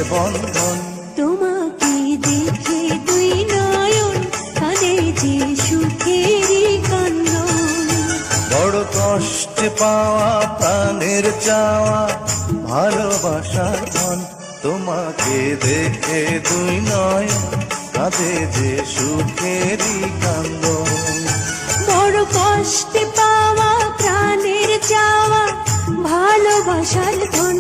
বন্ধন। তোমাকে দেখে দুই নয়ন কাঁদে যে সুখেরই কান্দন। বড় কষ্টে পাওয়া প্রাণের চাওয়া ভালোবাসার ধন। তোমাকে দেখে দুই নয়ন কাঁদে যে সুখেরই কান্দন। বড় কষ্টে পাওয়া প্রাণের চাওয়া ভালোবাসার ধন।